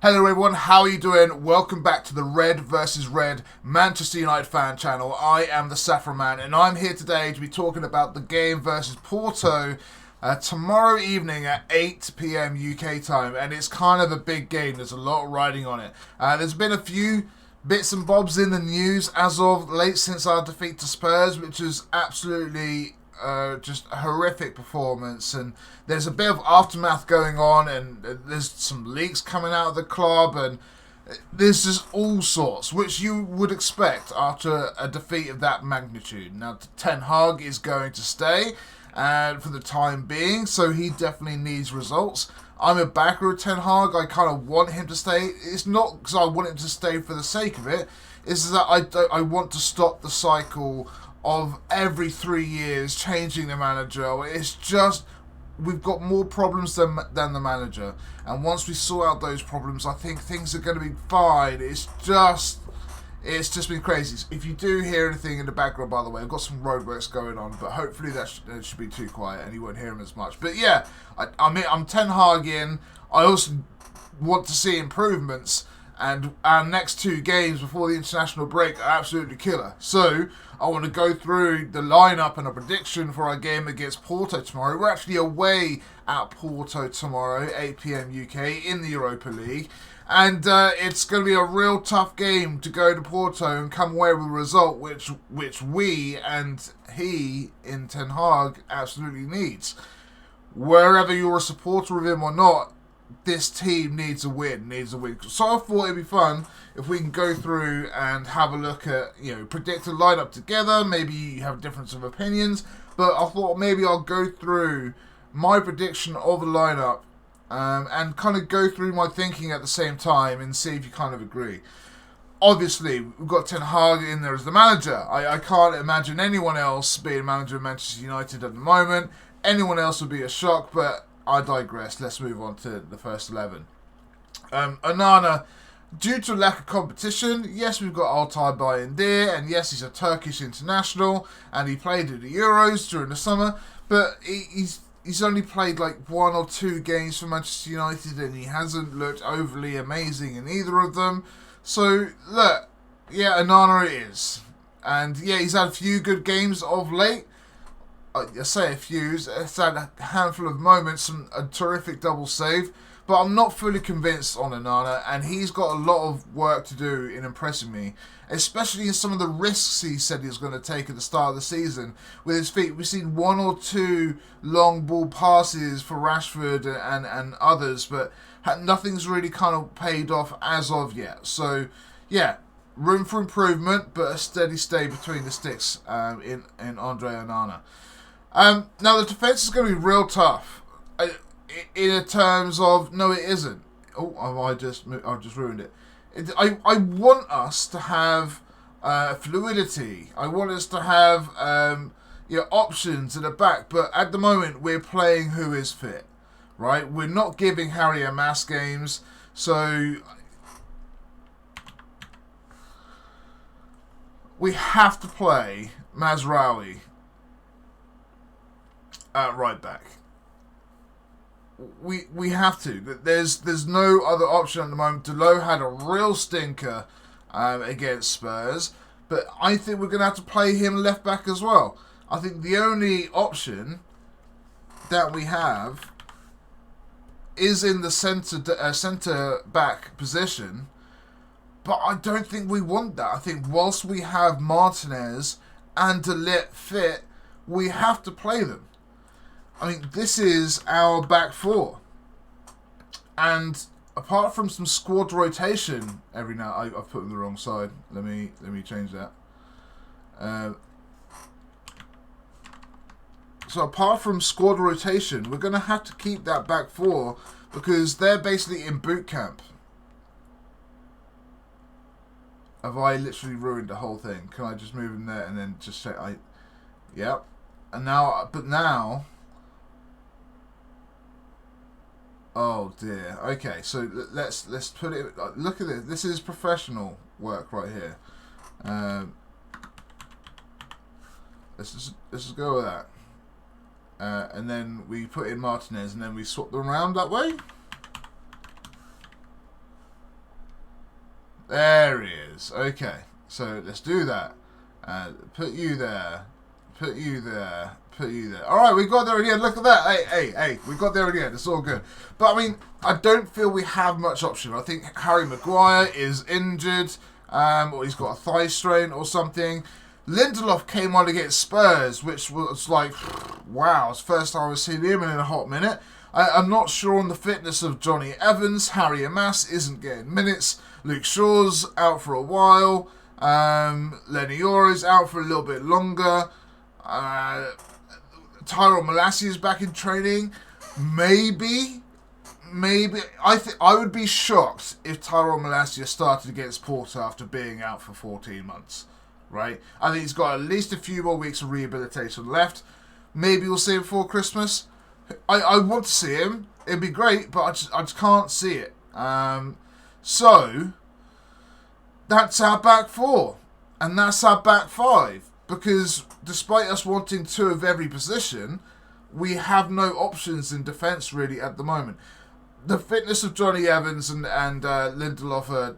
Hello everyone, how are you doing? Welcome back to the Red vs Red Manchester United fan channel. I am TheSaffronMan and I'm here today to be talking about the game versus Porto tomorrow evening at 8 PM UK time, and it's kind of a big game. There's a lot riding on it. There's been a few bits and bobs in the news as of late since our defeat to Spurs, which is absolutely just a horrific performance, and there's a bit of aftermath going on, and there's some leaks coming out of the club, and there's just all sorts, which you would expect after a defeat of that magnitude. Now, Ten Hag is going to stay for the time being, so he definitely needs results. I'm a backer of Ten Hag. I kind of want him to stay. It's not because I want him to stay for the sake of it. It's that I want to stop the cycle of every 3 years changing the manager. It's just, we've got more problems than the manager, and once we sort out those problems, I think things are going to be fine. It's just been crazy. If you do hear anything in the background, by the way, I've got some roadworks going on, but hopefully that should be too quiet and you won't hear them as much. But yeah, I'm Ten Hag in. I also want to see improvements, and our next two games before the international break are absolutely killer. So I want to go through the lineup and a prediction for our game against Porto tomorrow. We're actually away at Porto tomorrow, 8 PM UK, in the Europa League. And it's going to be a real tough game to go to Porto and come away with a result which we and he in Ten Hag absolutely needs. Wherever you're a supporter of him or not, this team needs a win. So I thought it'd be fun if we can go through and have a look at, predict a lineup together. Maybe you have a difference of opinions, but I thought maybe I'll go through my prediction of the lineup and kind of go through my thinking at the same time and see if you kind of agree. Obviously, we've got Ten Hag in there as the manager. I can't imagine anyone else being manager of Manchester United at the moment. Anyone else would be a shock, but I digress. Let's move on to the first 11. Onana, due to lack of competition, yes, we've got Altay Bayındır, and yes, he's a Turkish international, and he played at the Euros during the summer, but he's only played like 1 or 2 games for Manchester United, and he hasn't looked overly amazing in either of them. So, look, yeah, Onana it is. And yeah, he's had a few good games of late. I say a few, it's had a handful of moments, a terrific double save, but I'm not fully convinced on Onana, and he's got a lot of work to do in impressing me, especially in some of the risks he said he was going to take at the start of the season with his feet. We've seen 1 or 2 long ball passes for Rashford and others, but nothing's really kind of paid off as of yet. So, yeah, room for improvement, but a steady stay between the sticks in Andre Onana. Now the defense is going to be real tough. In terms of, no, it isn't. Oh, I just ruined it. I want us to have fluidity. I want us to have options at the back. But at the moment, we're playing who is fit, right? We're not giving Harry a mass games, so we have to play Mazraoui at right back. We have to. There's no other option at the moment. Delot had a real stinker against Spurs, but I think we're going to have to play him left back as well. I think the only option that we have is in the centre back position, but I don't think we want that. I think whilst we have Martinez and De Ligt fit, we have to play them. I mean, this is our back four. And apart from some squad rotation every now, I've put them the wrong side. Let me change that. So apart from squad rotation, we're going to have to keep that back four because they're basically in boot camp. Have I literally ruined the whole thing? Can I just move them there and then just say yep. And now, but now. Oh dear. Okay, so let's put it. Look at this. This is professional work right here. Let's just go with that. And then we put in Martinez, and then we swap them around that way. There he is. Okay, so let's do that. Put you there. Put you there. Put you there. All right, we got there in the end. Look at that. Hey. We got there in the end. It's all good. But, I mean, I don't feel we have much option. I think Harry Maguire is injured, or he's got a thigh strain or something. Lindelof came on against Spurs, which was like, wow, it's the first time I've seen him in a hot minute. I'm not sure on the fitness of Johnny Evans. Harry Amas isn't getting minutes. Luke Shaw's out for a while. Lenny Yora's out for a little bit longer. Tyrell Malacia is back in training. Maybe. I would be shocked if Tyrell Malacia started against Porto after being out for 14 months. Right? I think he's got at least a few more weeks of rehabilitation left. Maybe we'll see him before Christmas. I want to see him. It'd be great, but I just can't see it. So, that's our back four. And that's our back five. Because despite us wanting two of every position, we have no options in defence really at the moment. The fitness of Johnny Evans and Lindelof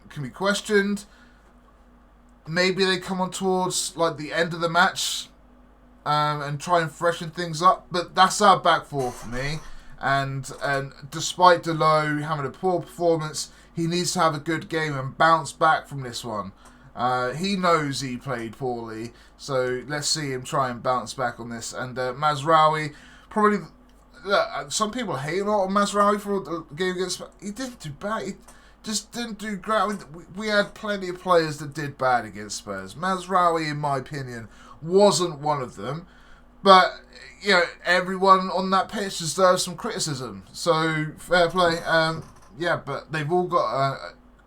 can be questioned. Maybe they come on towards like the end of the match and try and freshen things up. But that's our back four for me. And despite Delot having a poor performance, he needs to have a good game and bounce back from this one. He knows he played poorly, so let's see him try and bounce back on this. And Mazraoui, probably, some people hate a lot on Mazraoui for the game against. He didn't do bad. He just didn't do great. I mean, we had plenty of players that did bad against Spurs. Mazraoui, in my opinion, wasn't one of them. But everyone on that pitch deserves some criticism. So fair play. But they've all got.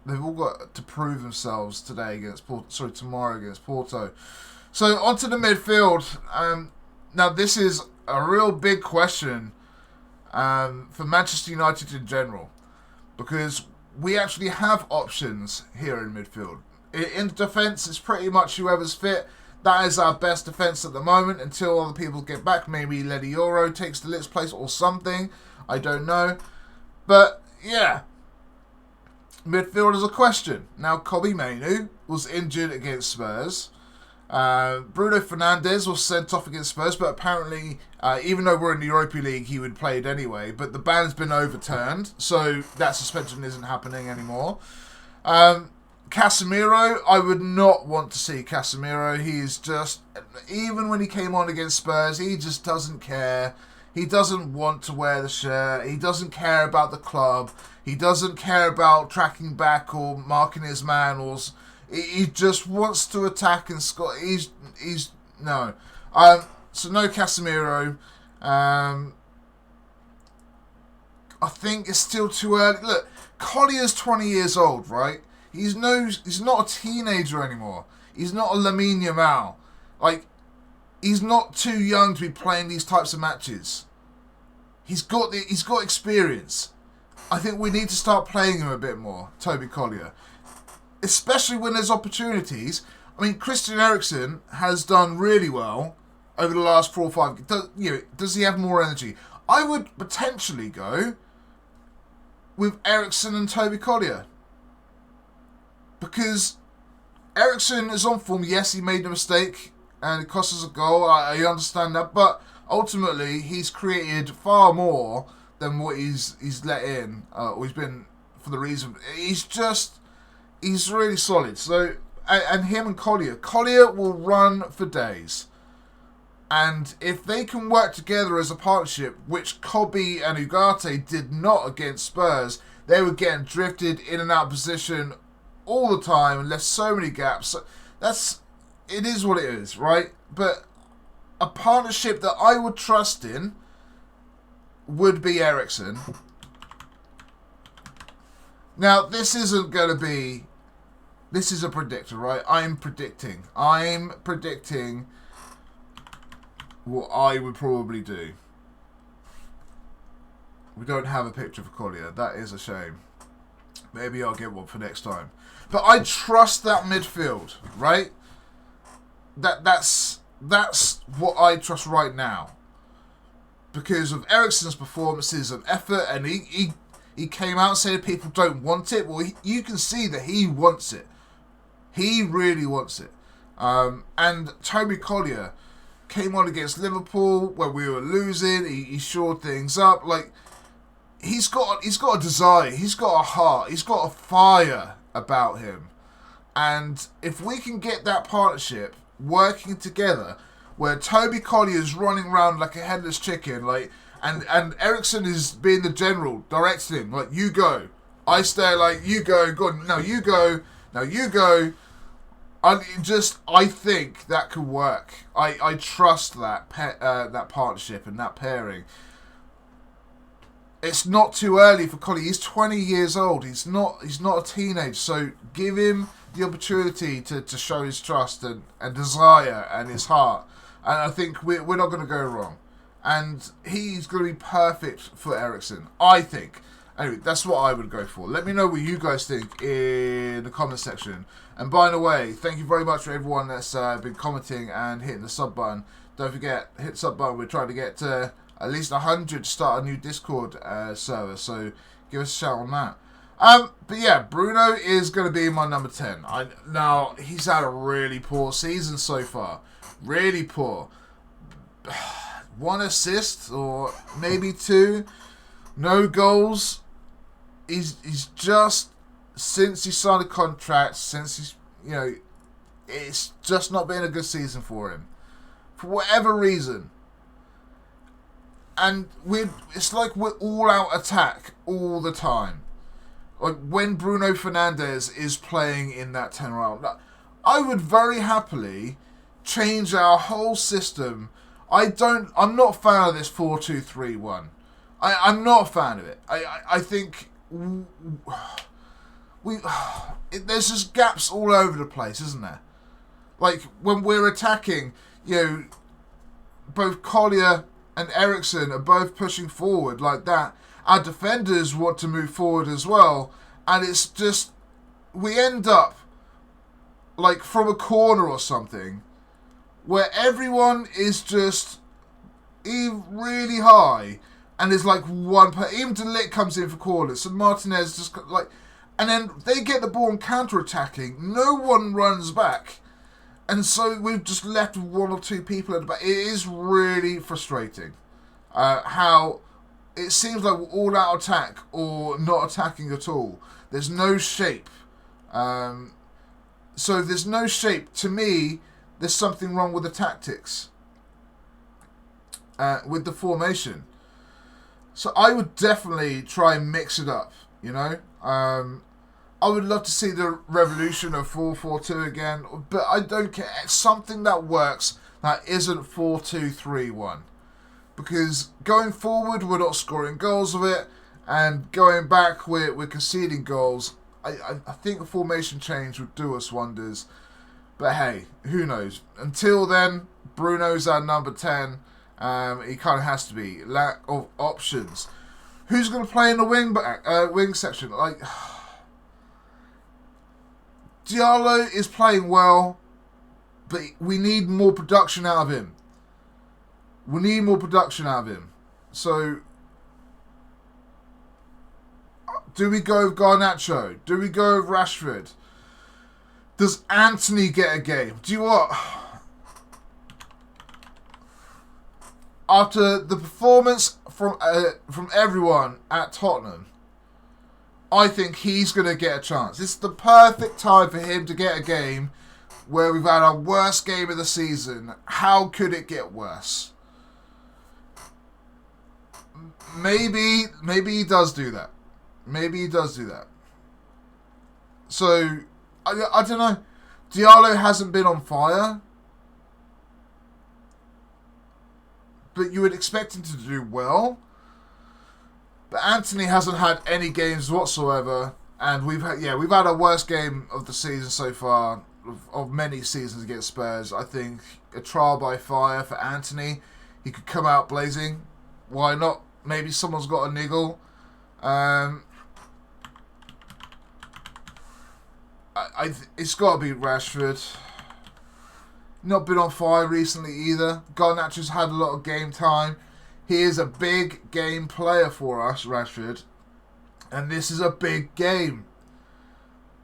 They've all got to prove themselves today against Porto. Tomorrow against Porto. So onto the midfield. Now this is a real big question for Manchester United in general, because we actually have options here in midfield. In defence, it's pretty much whoever's fit. That is our best defence at the moment until other people get back. Maybe Lenny Yoro takes the Lit's place or something. I don't know, but yeah. Midfield is a question. Now, Kobbie Mainoo was injured against Spurs. Bruno Fernandes was sent off against Spurs, but apparently, even though we're in the Europa League, he would play it anyway. But the ban's been overturned, so that suspension isn't happening anymore. Casemiro, I would not want to see Casemiro. He's just, even when he came on against Spurs, he just doesn't care. He doesn't want to wear the shirt. He doesn't care about the club. He doesn't care about tracking back or marking his man. He just wants to attack and score. No. So no Casemiro. I think it's still too early. Look, Collier's 20 years old, right? He's not a teenager anymore. He's not a Lamine Yamal. Like, he's not too young to be playing these types of matches. He's got experience. I think we need to start playing him a bit more, Toby Collier. Especially when there's opportunities. I mean, Christian Eriksen has done really well over the last 4 or 5. Does he have more energy? I would potentially go with Eriksen and Toby Collier. Because Eriksen is on form. Yes, he made a mistake and it cost us a goal. I understand that. But ultimately, he's created far more than what he's let in, or he's been for the reason. He's really solid. So, and him and Collier will run for days. And if they can work together as a partnership, which Kobbie and Ugarte did not against Spurs, they were getting drifted in and out of position all the time and left so many gaps. So it is what it is, right? But a partnership that I would trust in would be Eriksen. Now, this isn't going to be... This is a predictor, right? I'm predicting what I would probably do. We don't have a picture for Collier. That is a shame. Maybe I'll get one for next time. But I trust that midfield, right? That's what I trust right now. Because of Eriksen's performances and effort, and He came out saying people don't want it. Well, you can see that he wants it. He really wants it. And Toby Collier came on against Liverpool when we were losing. He shored things up. Like, he's got a desire. He's got a heart. He's got a fire about him. And if we can get that partnership working together, where Toby Collier is running around like a headless chicken, like, and Ericsson is being the general, directing him, like, you go. I stay, like, you go. God, no, you go. Now you go. I think that could work. I trust that that partnership and that pairing. It's not too early for Collier. He's 20 years old. He's not a teenager. So give him the opportunity to show his trust and desire and his heart. And I think we're not going to go wrong. And he's going to be perfect for Ericsson, I think. Anyway, that's what I would go for. Let me know what you guys think in the comment section. And by the way, thank you very much for everyone that's been commenting and hitting the sub button. Don't forget, hit the sub button. We're trying to get to at least 100 to start a new Discord server. So give us a shout on that. But yeah, Bruno is going to be my number 10. Now, he's had a really poor season so far. Really poor. 1 assist or maybe 2. No goals. He's just, since he signed a contract, since he's, it's just not been a good season for him. For whatever reason. And it's like we're all out attack all the time. Like when Bruno Fernandes is playing in that 10 round, I would very happily change our whole system. I'm not a fan of this 4-2-3-1. I'm not a fan of it. I think there's just gaps all over the place, isn't there? Like when we're attacking, both Collier and Ericsson are both pushing forward like that. Our defenders want to move forward as well, and it's just we end up like from a corner or something where everyone is just really high. And there's like one even De Ligt comes in for corners. So Martinez just like, and then they get the ball and counter-attacking. No one runs back, and so we've just left 1 or 2 people at the back. It is really frustrating how it seems like we're all out attack or not attacking at all. There's no shape. So if there's no shape, to me, there's something wrong with the tactics, with the formation. So I would definitely try and mix it up, I would love to see the revolution of 4-4-2 again, but I don't care. It's something that works that isn't 4-2-3-1. Because going forward, we're not scoring goals with it, and going back, we're conceding goals. I think a formation change would do us wonders. But hey, who knows? Until then, Bruno's our number 10. He kind of has to be. Lack of options. Who's going to play in the wing section? Like, Diallo is playing well, but we need more production out of him. So, do we go with Garnacho? Do we go with Rashford? Does Anthony get a game? Do you what? After the performance from everyone at Tottenham, I think he's going to get a chance. This is the perfect time for him to get a game where we've had our worst game of the season. How could it get worse? Maybe he does do that. So, I don't know. Diallo hasn't been on fire, but you would expect him to do well. But Anthony hasn't had any games whatsoever, and we've had our worst game of the season so far, of many seasons against Spurs. I think a trial by fire for Anthony. He could come out blazing. Why not? Maybe someone's got a niggle. It's got to be Rashford. Not been on fire recently either. Garnacho's had a lot of game time. He is a big game player for us, Rashford. And this is a big game.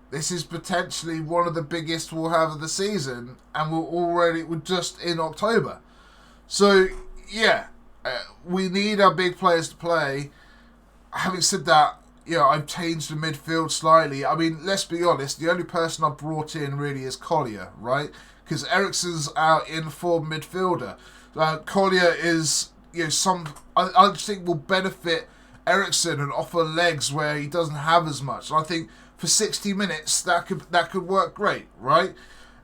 This is potentially one of the biggest we'll have of the season, and we're just in October. So, yeah, we need our big players to play. Having said that, I've changed the midfield slightly. I mean, let's be honest, the only person I've brought in really is Collier, right? Because Eriksen's our in-form midfielder. Collier is, I just think will benefit Eriksen and offer legs where he doesn't have as much. And I think for 60 minutes, that could work great, right?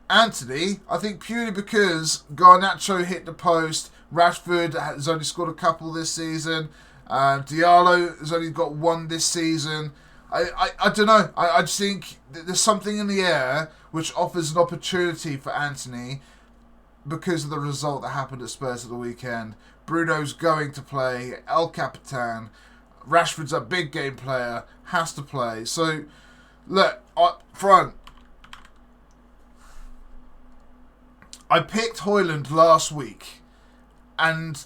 Anthony, I think purely because Garnacho hit the post, Rashford has only scored a couple this season, Diallo has only got one this season. I don't know. I just think there's something in the air which offers an opportunity for Anthony because of the result that happened at Spurs at the weekend. Bruno's going to play, El Capitan, Rashford's a big game player, has to play. So, look, up front, I picked Højlund last week, and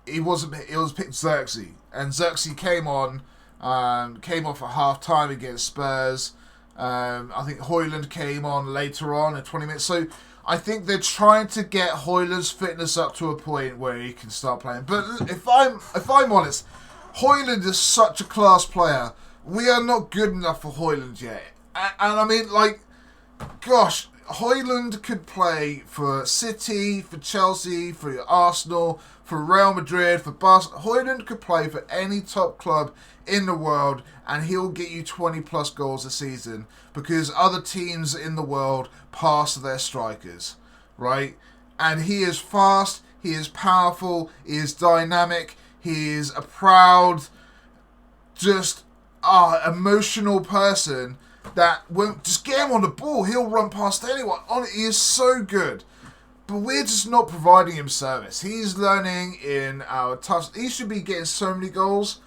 it was picked Xerxes, and Xerxes came off at half time against Spurs. I think Højlund came on later on in 20 minutes. So I think they're trying to get Højlund's fitness up to a point where he can start playing. But if I'm honest, Højlund is such a class player. We are not good enough for Højlund yet. And I mean, gosh, Højlund could play for City, for Chelsea, for Arsenal, for Real Madrid, for Barcelona. Højlund could play for any top club in the world, and he'll get you 20 plus goals a season because other teams in the world pass their strikers, right? And he is fast, he is powerful, he is dynamic, he is a proud, just emotional person that won't just get him on the ball. He'll run past anyone. He is so good. But we're just not providing him service. He's learning in our touch. He should be getting so many goals.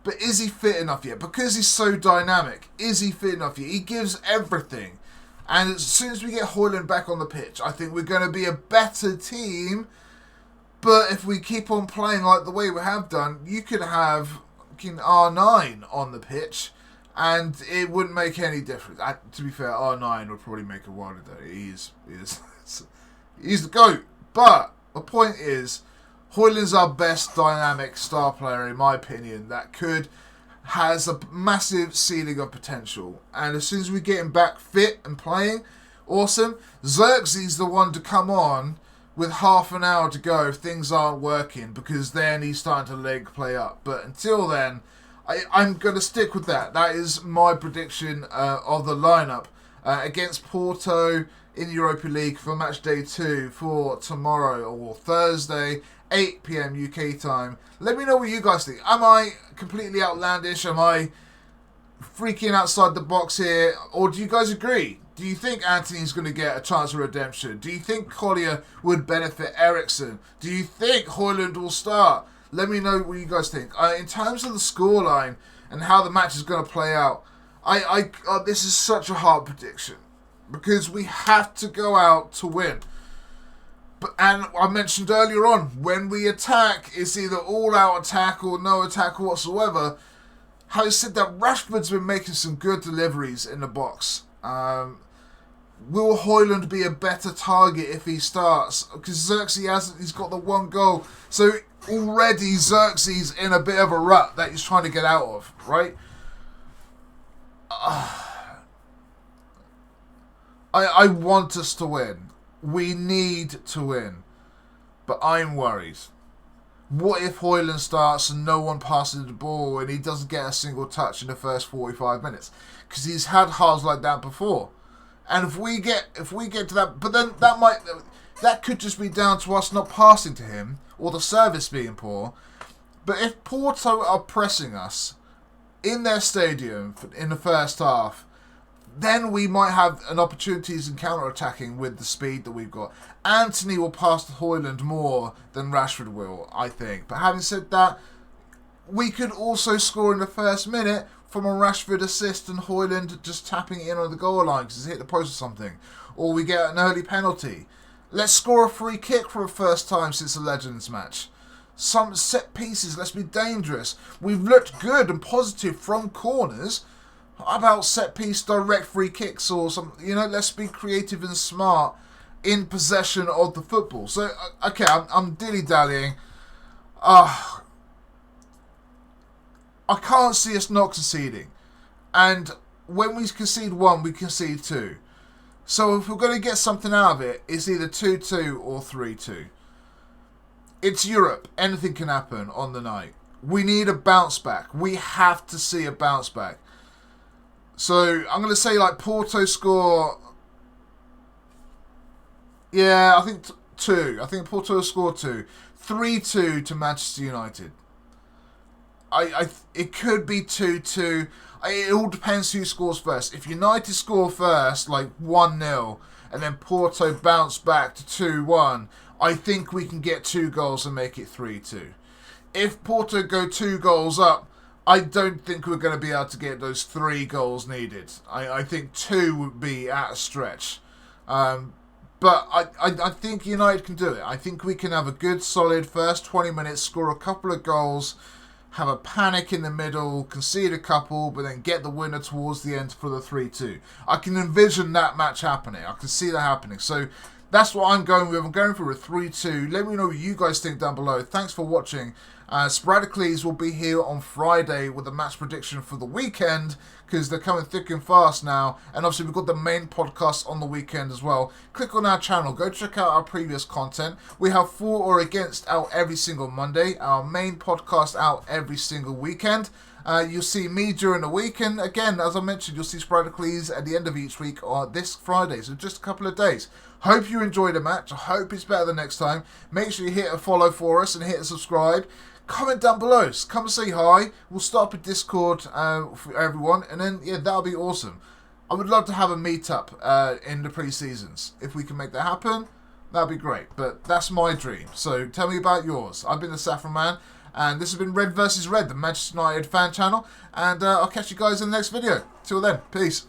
But is he fit enough yet? Because he's so dynamic, is he fit enough yet? He gives everything. And as soon as we get Højlund back on the pitch, I think we're going to be a better team. But if we keep on playing like the way we have done, you could have R9 on the pitch, and it wouldn't make any difference. To be fair, R9 would probably make a world of that. He's the GOAT. But the point is, Højlund's our best dynamic star player, in my opinion, that has a massive ceiling of potential. And as soon as we get him back fit and playing, awesome. Xerxes the one to come on with half an hour to go if things aren't working, because then he's starting to leg play up. But until then, I'm going to stick with that. That is my prediction of the lineup against Porto in the Europa League for match day 2 for tomorrow or Thursday, 8 PM UK time. Let me know what you guys think. Am I completely outlandish? Am I freaking outside the box here? Or do you guys agree? Do you think Anthony's going to get a chance of redemption? Do you think Collier would benefit Eriksen? Do you think Højlund will start? Let me know what you guys think. In terms of the scoreline and how the match is going to play out, this is such a hard prediction because we have to go out to win. And I mentioned earlier on, when we attack, it's either all-out attack or no attack whatsoever. Having said that, Rashford's been making some good deliveries in the box. Will Højlund be a better target if he starts? Because Xerxes he's got the one goal. So already Xerxes in a bit of a rut that he's trying to get out of, right? I want us to win. We need to win. But I'm worried. What if Højlund starts and no one passes the ball and he doesn't get a single touch in the first 45 minutes? Because he's had halves like that before. And if we get to that, but then that could just be down to us not passing to him or the service being poor. But if Porto are pressing us in their stadium in the first half, then we might have an opportunities in counter-attacking with the speed that we've got. Anthony will pass to Højlund more than Rashford will, I think. But having said that, we could also score in the first minute from a Rashford assist and Højlund just tapping it in on the goal line because he's hit the post or something. Or we get an early penalty. Let's score a free kick for the first time since the Legends match. some set pieces. Let's be dangerous. We've looked good and positive from corners. How about set piece direct free kicks or something? Let's be creative and smart in possession of the football. So, okay, I'm dilly-dallying. I can't see us not conceding. And when we concede one, we concede two. So if we're going to get something out of it, it's either 2-2 or 3-2. It's Europe. Anything can happen on the night. We need a bounce back. We have to see a bounce back. So I'm going to say like Porto score... Yeah, I think 2. I think Porto will score 2. 3-2 to Manchester United. It could be 2-2. It all depends who scores first. If United score first, like 1-0, and then Porto bounce back to 2-1, I think we can get 2 goals and make it 3-2. If Porto go 2 goals up, I don't think we're going to be able to get those 3 goals needed. I think 2 would be at a stretch. But I think United can do it. I think we can have a good, solid first 20 minutes, score a couple of goals, have a panic in the middle, concede a couple, but then get the winner towards the end for the 3-2. I can envision that match happening. I can see that happening. So that's what I'm going with. I'm going for a 3-2. Let me know what you guys think down below. Thanks for watching. Sporadiclese will be here on Friday with a match prediction for the weekend because they're coming thick and fast now. And obviously we've got the main podcast on the weekend as well. Click on our channel. Go check out our previous content. We have For or Against out every single Monday. Our main podcast out every single weekend. You'll see me during the week. And again, as I mentioned, you'll see Sporadiclese at the end of each week or this Friday. So just a couple of days. Hope you enjoyed the match. I hope it's better the next time. Make sure you hit a follow for us and hit a subscribe. Comment down below. Come and say hi. We'll start up a Discord for everyone. And then, yeah, that'll be awesome. I would love to have a meetup in the pre-seasons. If we can make that happen, that'd be great. But that's my dream. So tell me about yours. I've been TheSaffronMan. And this has been Red vs Red, the Manchester United fan channel. And I'll catch you guys in the next video. Till then, peace.